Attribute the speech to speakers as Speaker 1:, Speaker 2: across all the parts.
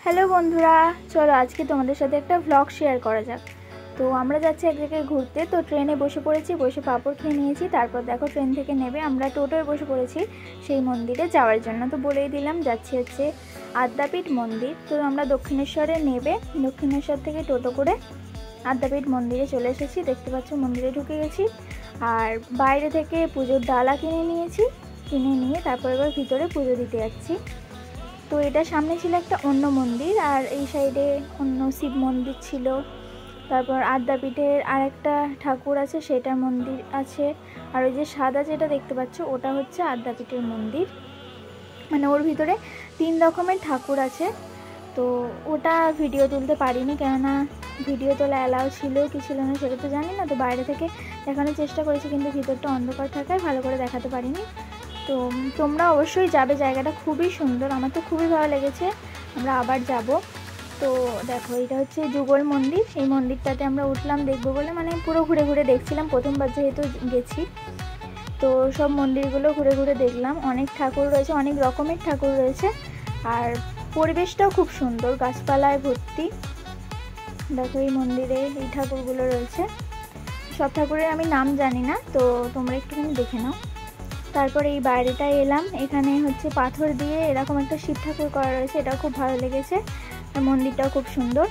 Speaker 1: Hello বন্ধুরা, চলো আজকে তোমাদের সাথে একটা ব্লগ শেয়ার করা যাক। তো আমরা যাচ্ছি এক জায়গায় ঘুরতে, তো ট্রেনে বসে পড়েছি, বসে পাঁপড় খেয়ে নিয়েছি। তারপর দেখো ট্রেন থেকে নেবে আমরা টোটোয় বসে পড়েছি সেই মন্দিরে যাওয়ার জন্য। তো বলেই দিলাম যাচ্ছি হচ্ছে আদ্যাপীঠ মন্দির। তো আমরা দক্ষিণেশ্বরে নেবে দক্ষিণেশ্বর থেকে টোটো করে আদ্যাপীঠ মন্দিরে চলে এসেছি। দেখতে পাচ্ছ মন্দিরে ঢুকে গেছি, আর বাইরে থেকে পুজোর ডালা কিনে নিয়েছি। কিনে নিয়ে তারপর এবার ভিতরে পুজো দিতে যাচ্ছি। তো এটা সামনে ছিল একটা অন্য মন্দির, আর এই সাইডে অন্য শিব মন্দির ছিল। তারপর আদ্যাপীঠের আরেকটা ঠাকুর আছে, সেটার মন্দির আছে। আর ওই যে সাদা যেটা দেখতে পাচ্ছ ওটা হচ্ছে আদ্যাপীঠের মন্দির, মানে ওর ভিতরে 3 রকমের ঠাকুর আছে। তো ওটা ভিডিও তুলতে পারিনি, কেননা ভিডিও তোলা অ্যালাউ ছিল কি ছিল না সেটা তো জানি না। তো বাইরে থেকে দেখানোর চেষ্টা করেছি, কিন্তু ভিতরটা অন্ধকার থাকায় ভালো করে দেখাতে পারিনি। তো তোমরা অবশ্যই যাবে, জায়গাটা খুবই সুন্দর, আমার তো খুবই ভালো লেগেছে। আমরা আবার যাব। তো দেখো এটা হচ্ছে যুগল মন্দির। এই মন্দিরটাতে আমরা উঠলাম দেখবো বলে, মানে পুরো ঘুরে ঘুরে দেখছিলাম, প্রথমবার যেহেতু গেছি। তো সব মন্দিরগুলো ঘুরে ঘুরে দেখলাম। অনেক ঠাকুর রয়েছে, অনেক রকমের ঠাকুর রয়েছে, আর পরিবেশটাও খুব সুন্দর, গাছপালায় ভর্তি। দেখো এই মন্দিরে এই ঠাকুরগুলো রয়েছে। সব ঠাকুরের আমি নাম জানি না, তো তোমরা একটুখানি দেখে নাও। তারপরে এই বাইরেটায় এলাম, এখানে হচ্ছে পাথর দিয়ে এরকম একটা শিব ঠাকুর করা রয়েছে, এটাও খুব ভালো লেগেছে। আর মন্দিরটাও খুব সুন্দর।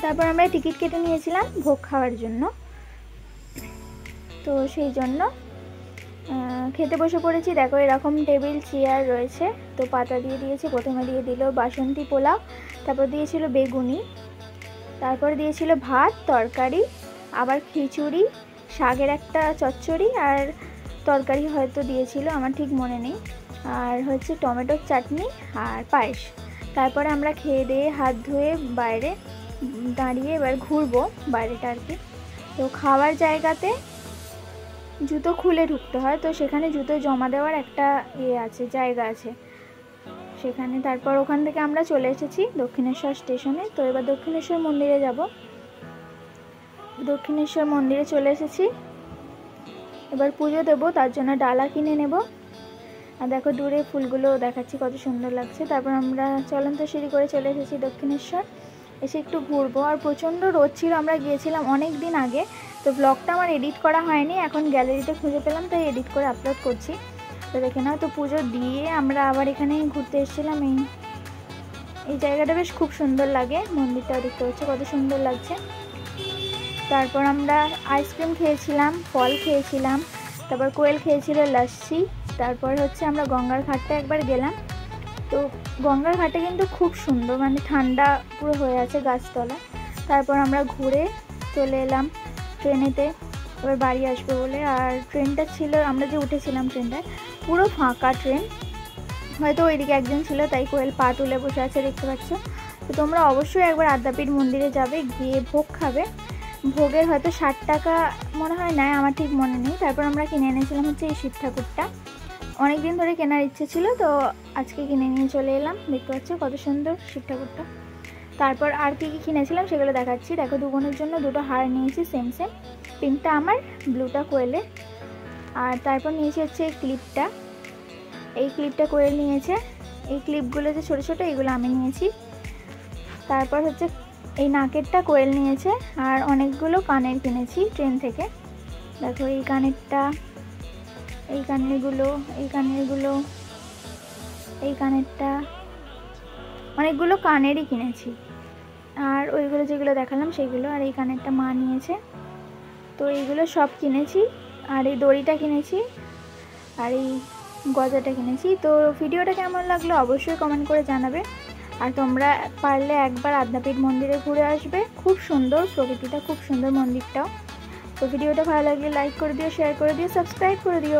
Speaker 1: তারপর আমরা টিকিট কেটে নিয়েছিলাম ভোগ খাওয়ার জন্য, তো সেই জন্য খেতে বসে পড়েছি। দেখো এরকম টেবিল চেয়ার রয়েছে। তো পাতা দিয়ে দিয়েছে, প্রথমে দিয়ে দিল বাসন্তী পোলাও, তারপর দিয়েছিল বেগুনি, তারপর দিয়েছিল ভাত তরকারি, আবার খিচুড়ি, শাকের একটা চচ্চড়ি, আর তরকারি হয়তো দিয়েছিল, আমার ঠিক মনে নেই, আর হচ্ছে টমেটোর চাটনি আর পায়েস। তারপরে আমরা খেয়ে দিয়ে হাত ধুয়ে বাইরে দাঁড়িয়ে এবার ঘুরবো বাইরেটা আর কি। তো খাওয়ার জায়গাতে জুতো খুলে ঢুকতে হয়, তো সেখানে জুতো জমা দেওয়ার একটা আছে, জায়গা আছে সেখানে। তারপর ওখান থেকে আমরা চলে এসেছি দক্ষিণেশ্বর স্টেশনে। তো এবার দক্ষিণেশ্বর মন্দিরে যাব। দক্ষিণেশ্বর মন্দিরে চলে এসেছি, এবার পুজো দেবো, তার জন্য ডালা কিনে নেব। আর দেখো দূরে ফুলগুলো দেখাচ্ছি, কত সুন্দর লাগছে। তারপর আমরা চলন্ত সিঁড়ি করে চলে এসেছি দক্ষিণেশ্বর। এসে একটু ঘুরবো, আর প্রচণ্ড রোদ ছিল, আমরা গিয়েছিলাম অনেক দিন আগে। তো ব্লগটা আমার এডিট করা হয়নি, এখন গ্যালারিতে খুঁজে পেলাম তাই এডিট করে আপলোড করছি। তো দেখে নাও। তো পুজো দিয়ে আমরা আবার এখানে ঘুরতে এসেছিলাম। এই জায়গাটা বেশ খুব সুন্দর লাগে, মন্দিরটাও দেখতে পাচ্ছি কত সুন্দর লাগছে। তারপর আমরা আইসক্রিম খেয়েছিলাম, ফল খেয়েছিলাম, তারপর কোয়েল খেয়েছিল লস্যি। তারপর হচ্ছে আমরা গঙ্গার ঘাটটা একবার গেলাম। তো গঙ্গার ঘাটে কিন্তু খুব সুন্দর, মানে ঠান্ডা পুরো হয়ে আছে গাছতলা। তারপর আমরা ঘুরে চলে এলাম ট্রেনেতে, এবার বাড়ি আসবো বলে। আর ট্রেনটা ছিল, আমরা যে উঠেছিলাম ট্রেনটায় পুরো ফাঁকা ট্রেন, হয়তো ওইদিকে একজন ছিল তাই কোয়েল পা তুলে বসে আছে, দেখতে পাচ্ছ। তো তোমরা অবশ্যই একবার আদ্যাপীঠ মন্দিরে যাবে, গিয়ে ভোগ খাবে। ভোগের হয়তো 60 টাকা মনে হয় নেয়, আমার ঠিক মনে নেই। তারপর আমরা কিনে এনেছিলাম হচ্ছে এই শিব ঠাকুরটা, অনেক দিন ধরে কেনার ইচ্ছে ছিল, তো আজকে কিনে নিয়ে চলে এলাম। দেখতে পাচ্ছ কত সুন্দর শিব ঠাকুরটা। তারপর আর কি কিনেছিলাম সেগুলো দেখাচ্ছি। দেখো দু বোনের জন্য দুটো হার নিয়েছি, সেম সেম, পিঙ্কটা আমার, ব্লুটা কোয়েলের। আর তারপর নিয়েছি হচ্ছে এই ক্লিপটা, এই ক্লিপটা কোয়েল নিয়েছে। এই ক্লিপগুলো যে ছোটো ছোটো, এইগুলো আমি নিয়েছি। তারপর হচ্ছে এই নাকেরটা কোয়েল নিয়েছে, আর অনেকগুলো কানের কিনেছি ট্রেন থেকে। দেখো এই কানেরটা, এই কানেরগুলো, এই কানেরগুলো, এই কানেরটা, অনেকগুলো কানেরই কিনেছি। আর ওইগুলো যেগুলো দেখালাম সেইগুলো, আর এই কানেরটা মা নিয়েছে। তো এইগুলো সব কিনেছি, আর এই দড়িটা কিনেছি, আর এই গজাটা কিনেছি। তো ভিডিওটা কেমন লাগলো অবশ্যই কমেন্ট করে জানাবে। আর তোমরা পারলে একবার আদ্যাপীঠ মন্দিরে ঘুরে আসবে, খুব সুন্দর, প্রকৃতিটা খুব সুন্দর মন্দিরটাও। তো ভিডিওটা ভালো লাগলে লাইক করে দিও, শেয়ার করে দিও, সাবস্ক্রাইব করে দিও।